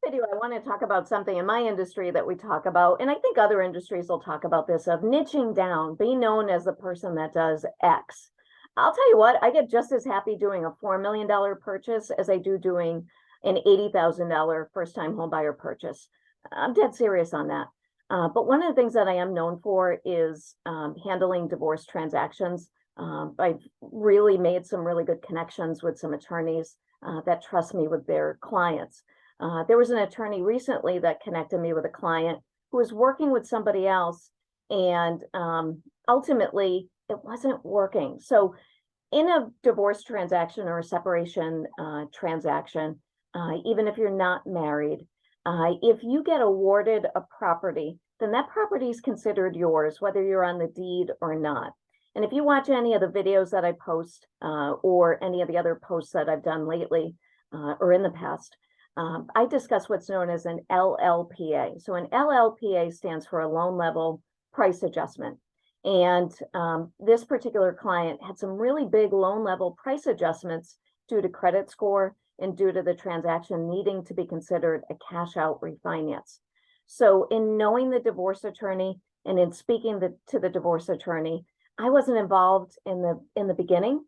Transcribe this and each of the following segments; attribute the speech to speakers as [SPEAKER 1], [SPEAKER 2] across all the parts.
[SPEAKER 1] video, I want to talk about something in my industry that we talk about, and I think other industries will talk about this, of niching down, be known as the person that does X. I'll tell you what, I get just as happy doing a $4 million purchase as I do doing an $80,000 first-time home buyer purchase. I'm dead serious on that. But one of the things that I am known for is handling divorce transactions. I've really made some really good connections with some attorneys that trust me with their clients. There was an attorney recently that connected me with a client who was working with somebody else, and ultimately it wasn't working. So in a divorce transaction or a separation transaction, even if you're not married, if you get awarded a property, then that property is considered yours, whether you're on the deed or not. And if you watch any of the videos that I post or any of the other posts that I've done lately or in the past, I discuss what's known as an LLPA. So an LLPA stands for a loan level price adjustment. And this particular client had some really big loan level price adjustments due to credit score and due to the transaction needing to be considered a cash out refinance. So in knowing the divorce attorney and in speaking to the divorce attorney, I wasn't involved in the beginning.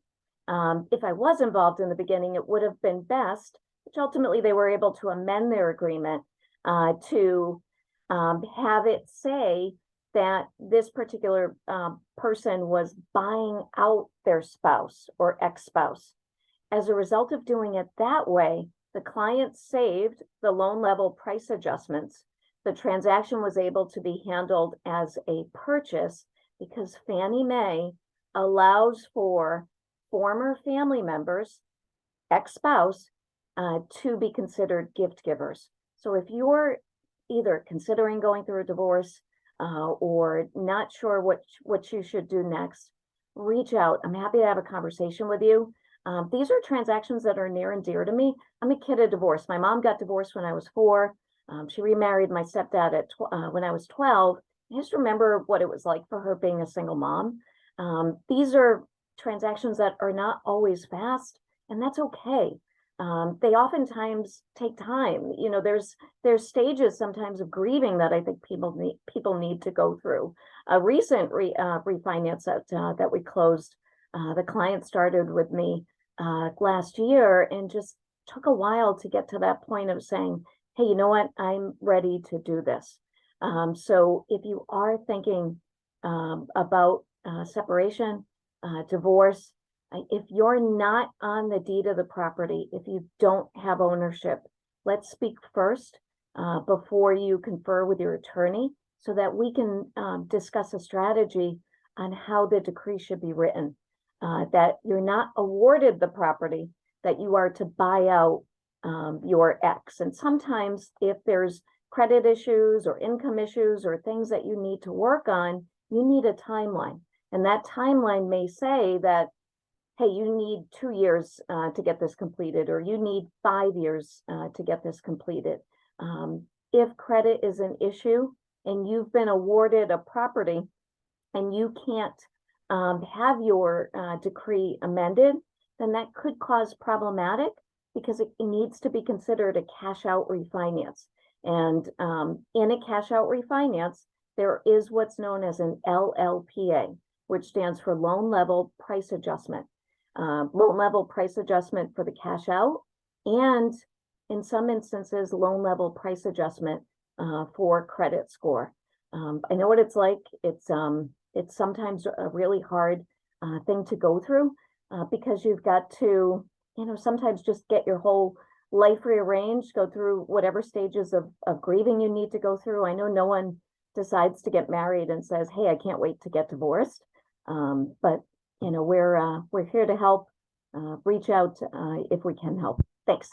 [SPEAKER 1] If I was involved in the beginning, it would have been best, which ultimately they were able to amend their agreement to have it say that this particular person was buying out their spouse or ex-spouse. As a result of doing it that way, the client saved the loan level price adjustments. The transaction was able to be handled as a purchase because Fannie Mae allows for former family members, ex-spouse, to be considered gift givers. So if you're either considering going through a divorce or not sure what you should do next, reach out. I'm happy to have a conversation with you. These are transactions that are near and dear to me. I'm a kid of divorce. My mom got divorced when I was 4. She remarried my stepdad when I was 12. I just remember what it was like for her being a single mom. These are transactions that are not always fast, and that's okay. They oftentimes take time. You know, there's stages sometimes of grieving that I think people need to go through. A recent refinance that we closed, the client started with me last year and just took a while to get to that point of saying, hey, you know what, I'm ready to do this. So if you are thinking about separation, divorce, if you're not on the deed of the property, if you don't have ownership, let's speak first before you confer with your attorney so that we can discuss a strategy on how the decree should be written, that you're not awarded the property, that you are to buy out your ex. And sometimes if there's credit issues or income issues or things that you need to work on, you need a timeline. And that timeline may say that, hey, you need 2 years to get this completed, or you need 5 years to get this completed. If credit is an issue and you've been awarded a property and you can't have your decree amended, then that could cause problematic because it needs to be considered a cash out refinance. And in a cash out refinance, there is what's known as an LLPA, which stands for loan level price adjustment. Loan level price adjustment for the cash out, and in some instances, loan level price adjustment for credit score. I know what it's like. It's sometimes a really hard thing to go through because you've got to, sometimes just get your whole life rearranged, go through whatever stages of grieving you need to go through. I know no one decides to get married and says, hey, I can't wait to get divorced. But we're here to help. Reach out if we can help. Thanks.